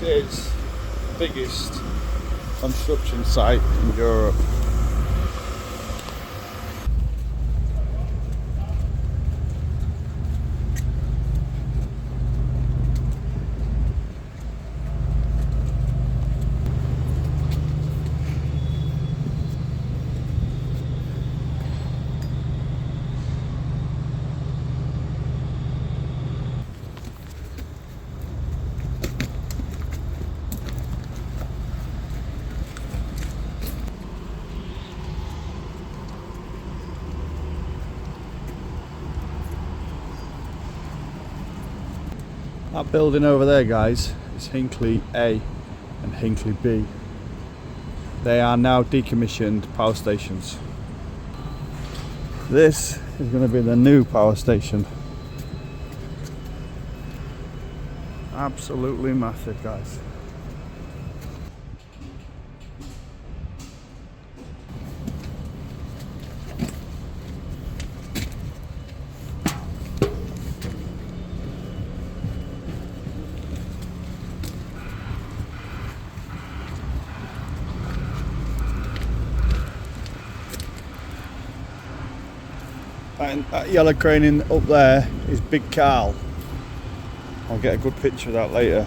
This is the biggest construction site in Europe. That building over there, guys, is Hinkley A and Hinkley B. They are now decommissioned power stations. This is going to be the new power station. Absolutely massive, guys. And that yellow crane up there is Big Carl. I'll get a good picture of that later.